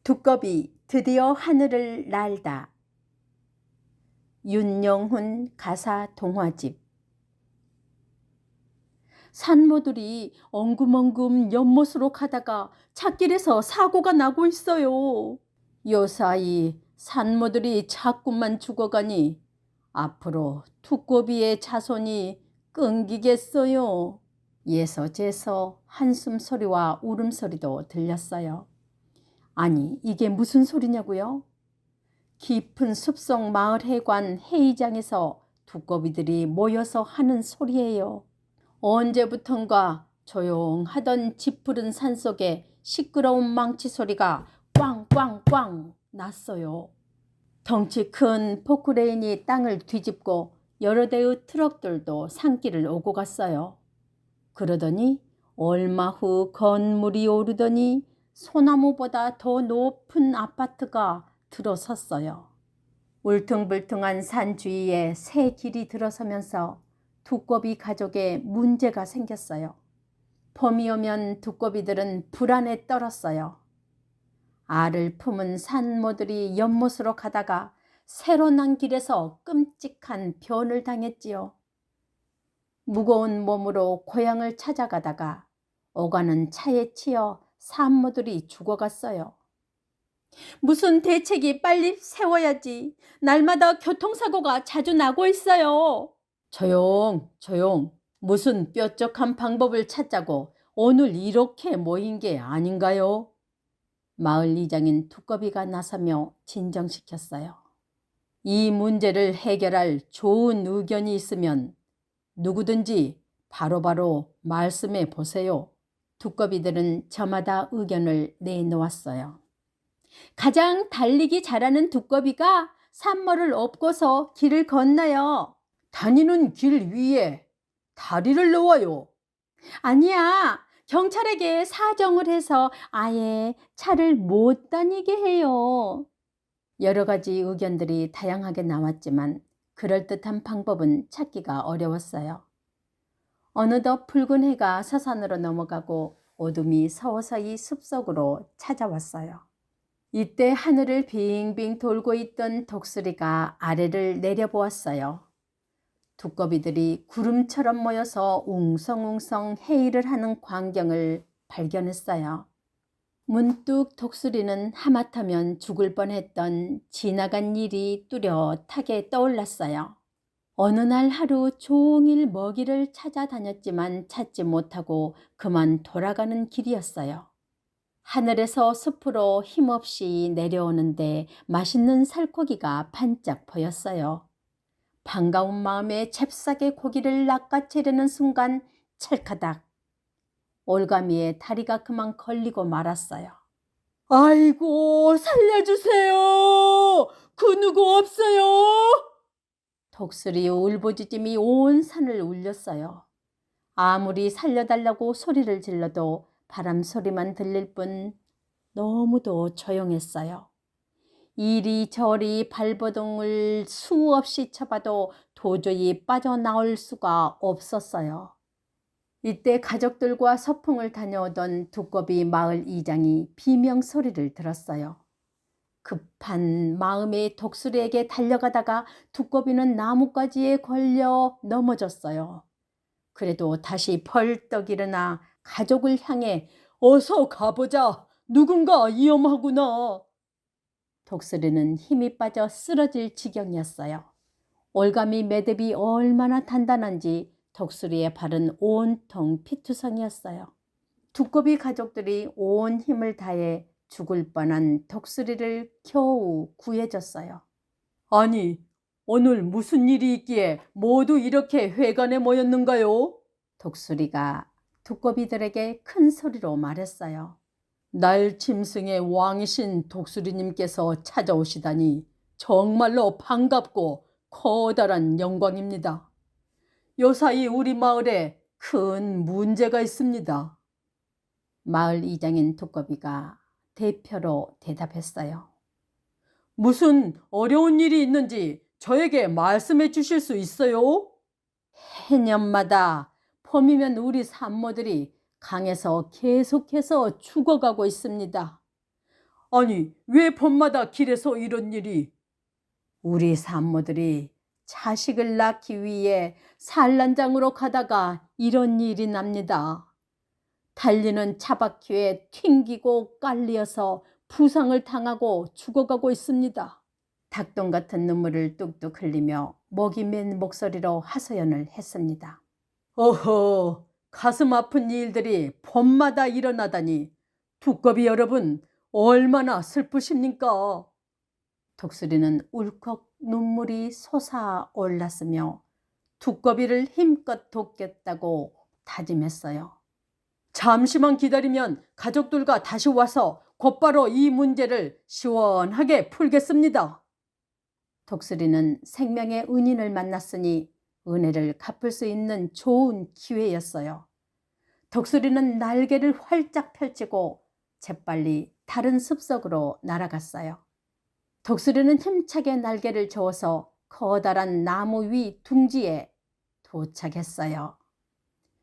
두꺼비 드디어 하늘을 날다. 윤영훈 가사 동화집. 산모들이 엉금엉금 연못으로 가다가 찻길에서 사고가 나고 있어요. 요사이 산모들이 자꾸만 죽어가니 앞으로 두꺼비의 자손이 끊기겠어요. 예서제서 한숨소리와 울음소리도 들렸어요. 아니, 이게 무슨 소리냐고요? 깊은 숲속 마을 해관 회의장에서 두꺼비들이 모여서 하는 소리예요. 언제부턴가 조용하던 짙푸른 산속에 시끄러운 망치 소리가 꽝꽝꽝 났어요. 덩치 큰 포크레인이 땅을 뒤집고 여러 대의 트럭들도 산길을 오고 갔어요. 그러더니 얼마 후 건물이 오르더니 소나무보다 더 높은 아파트가 들어섰어요. 울퉁불퉁한 산 주위에 새 길이 들어서면서 두꺼비 가족에 문제가 생겼어요. 봄이 오면 두꺼비들은 불안에 떨었어요. 알을 품은 산모들이 연못으로 가다가 새로 난 길에서 끔찍한 변을 당했지요. 무거운 몸으로 고향을 찾아가다가 오가는 차에 치여 산모들이 죽어갔어요. 무슨 대책이 빨리 세워야지. 날마다 교통사고가 자주 나고 있어요. 조용. 무슨 뾰족한 방법을 찾자고 오늘 이렇게 모인 게 아닌가요? 마을 이장인 두꺼비가 나서며 진정시켰어요. 이 문제를 해결할 좋은 의견이 있으면 누구든지 바로바로 말씀해 보세요. 두꺼비들은 저마다 의견을 내놓았어요. 가장 달리기 잘하는 두꺼비가 산모를 업고서 길을 건너요. 다니는 길 위에 다리를 놓아요. 아니야, 경찰에게 사정을 해서 아예 차를 못 다니게 해요. 여러 가지 의견들이 다양하게 나왔지만 그럴듯한 방법은 찾기가 어려웠어요. 어느덧 붉은 해가 서산으로 넘어가고 어둠이 서서히 숲속으로 찾아왔어요. 이때 하늘을 빙빙 돌고 있던 독수리가 아래를 내려보았어요. 두꺼비들이 구름처럼 모여서 웅성웅성 회의를 하는 광경을 발견했어요. 문득 독수리는 하마터면 죽을 뻔했던 지나간 일이 뚜렷하게 떠올랐어요. 어느 날 하루 종일 먹이를 찾아다녔지만 찾지 못하고 그만 돌아가는 길이었어요. 하늘에서 숲으로 힘없이 내려오는데 맛있는 살코기가 반짝 보였어요. 반가운 마음에 잽싸게 고기를 낚아채려는 순간 찰카닥, 올가미의 다리가 그만 걸리고 말았어요. 아이고, 살려주세요. 그 누구 없어요? 독수리의 울부짖음이 온 산을 울렸어요. 아무리 살려달라고 소리를 질러도 바람 소리만 들릴 뿐 너무도 조용했어요. 이리저리 발버둥을 수없이 쳐봐도 도저히 빠져나올 수가 없었어요. 이때 가족들과 서풍을 다녀오던 두꺼비 마을 이장이 비명소리를 들었어요. 급한 마음에 독수리에게 달려가다가 두꺼비는 나뭇가지에 걸려 넘어졌어요. 그래도 다시 벌떡 일어나 가족을 향해 어서 가보자. 누군가 위험하구나. 독수리는 힘이 빠져 쓰러질 지경이었어요. 올가미 매듭이 얼마나 단단한지 독수리의 발은 온통 피투성이었어요. 두꺼비 가족들이 온 힘을 다해 죽을 뻔한 독수리를 겨우 구해줬어요. 아니, 오늘 무슨 일이 있기에 모두 이렇게 회관에 모였는가요? 독수리가 두꺼비들에게 큰 소리로 말했어요. 날 짐승의 왕이신 독수리님께서 찾아오시다니 정말로 반갑고 커다란 영광입니다. 요사이 우리 마을에 큰 문제가 있습니다. 마을 이장인 두꺼비가 대표로 대답했어요. 무슨 어려운 일이 있는지 저에게 말씀해 주실 수 있어요? 해년마다 봄이면 우리 산모들이 강에서 계속해서 죽어가고 있습니다. 아니, 왜 밤마다 길에서 이런 일이? 우리 산모들이 자식을 낳기 위해 산란장으로 가다가 이런 일이 납니다. 달리는 차바퀴에 튕기고 깔리어서 부상을 당하고 죽어가고 있습니다. 닭똥 같은 눈물을 뚝뚝 흘리며 목이 맨 목소리로 하소연을 했습니다. 어허, 가슴 아픈 일들이 봄마다 일어나다니 두꺼비 여러분 얼마나 슬프십니까? 독수리는 울컥 눈물이 솟아올랐으며 두꺼비를 힘껏 돕겠다고 다짐했어요. 잠시만 기다리면 가족들과 다시 와서 곧바로 이 문제를 시원하게 풀겠습니다. 독수리는 생명의 은인을 만났으니 은혜를 갚을 수 있는 좋은 기회였어요. 독수리는 날개를 활짝 펼치고 재빨리 다른 숲속으로 날아갔어요. 독수리는 힘차게 날개를 저어서 커다란 나무 위 둥지에 도착했어요.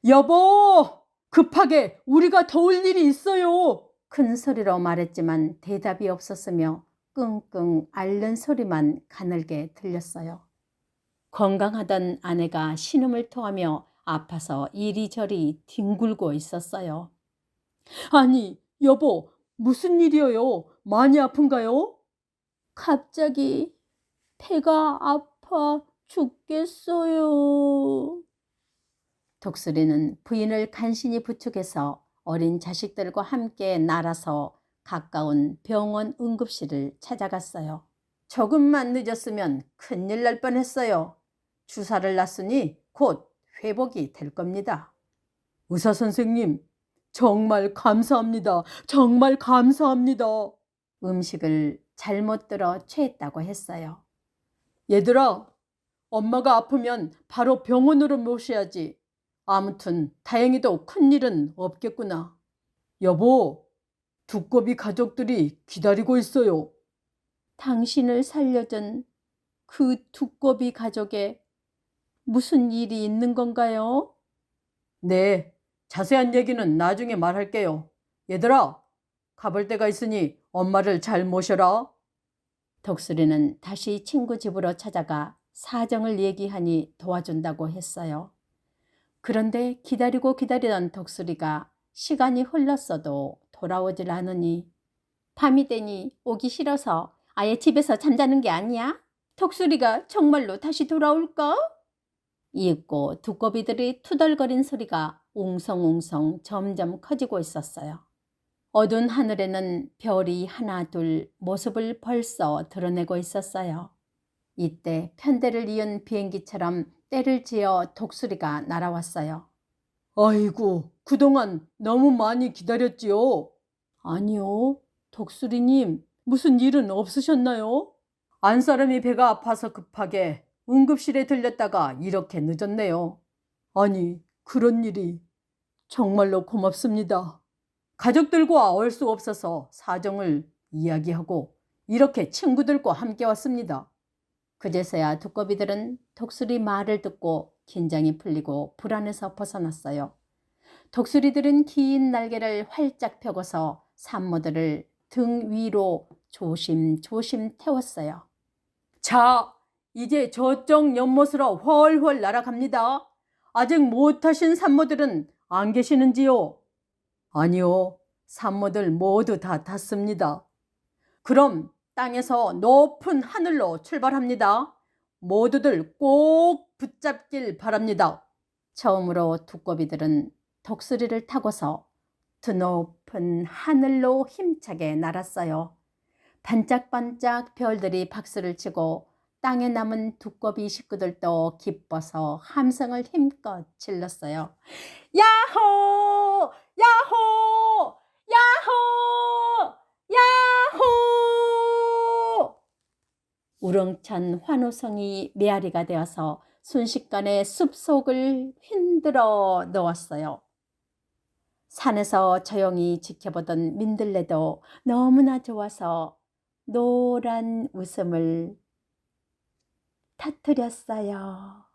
여보! 급하게 우리가 도울 일이 있어요! 큰 소리로 말했지만 대답이 없었으며 끙끙 앓는 소리만 가늘게 들렸어요. 건강하던 아내가 신음을 토하며 아파서 이리저리 뒹굴고 있었어요. 아니, 여보, 무슨 일이에요? 많이 아픈가요? 갑자기 배가 아파 죽겠어요. 독수리는 부인을 간신히 부축해서 어린 자식들과 함께 날아서 가까운 병원 응급실을 찾아갔어요. 조금만 늦었으면 큰일 날 뻔했어요. 주사를 놨으니 곧 회복이 될 겁니다. 의사 선생님, 정말 감사합니다. 정말 감사합니다. 음식을 잘못 들어 취했다고 했어요. 얘들아, 엄마가 아프면 바로 병원으로 모셔야지. 아무튼 다행히도 큰일은 없겠구나. 여보, 두꺼비 가족들이 기다리고 있어요. 당신을 살려준 그 두꺼비 가족에 무슨 일이 있는 건가요? 네, 자세한 얘기는 나중에 말할게요. 얘들아, 가볼 데가 있으니 엄마를 잘 모셔라. 독수리는 다시 친구 집으로 찾아가 사정을 얘기하니 도와준다고 했어요. 그런데 기다리고 기다리던 독수리가 시간이 흘렀어도 돌아오질 않으니 밤이 되니 오기 싫어서 아예 집에서 잠자는 게 아니야? 독수리가 정말로 다시 돌아올까? 이윽고 두꺼비들이 투덜거린 소리가 웅성웅성 점점 커지고 있었어요. 어두운 하늘에는 별이 하나 둘 모습을 벌써 드러내고 있었어요. 이때 편대를 이은 비행기처럼 때를 지어 독수리가 날아왔어요. 아이고, 그동안 너무 많이 기다렸지요? 아니요, 독수리님, 무슨 일은 없으셨나요? 안사람이 배가 아파서 급하게 응급실에 들렸다가 이렇게 늦었네요. 아니, 그런 일이. 정말로 고맙습니다. 가족들과 올 수 없어서 사정을 이야기하고 이렇게 친구들과 함께 왔습니다. 그제서야 두꺼비들은 독수리 말을 듣고 긴장이 풀리고 불안에서 벗어났어요. 독수리들은 긴 날개를 활짝 펴고서 산모들을 등 위로 조심조심 태웠어요. 자, 이제 저쪽 연못으로 훨훨 날아갑니다. 아직 못 타신 산모들은 안 계시는지요? 아니요, 산모들 모두 다 탔습니다. 그럼 땅에서 높은 하늘로 출발합니다. 모두들 꼭 붙잡길 바랍니다. 처음으로 두꺼비들은 독수리를 타고서 드높은 하늘로 힘차게 날았어요. 반짝반짝 별들이 박수를 치고 땅에 남은 두꺼비 식구들도 기뻐서 함성을 힘껏 질렀어요. 야호! 야호! 야호! 야호! 우렁찬 환호성이 메아리가 되어서 순식간에 숲속을 흔들어 놓았어요. 산에서 조용히 지켜보던 민들레도 너무나 좋아서 노란 웃음을 터뜨렸어요.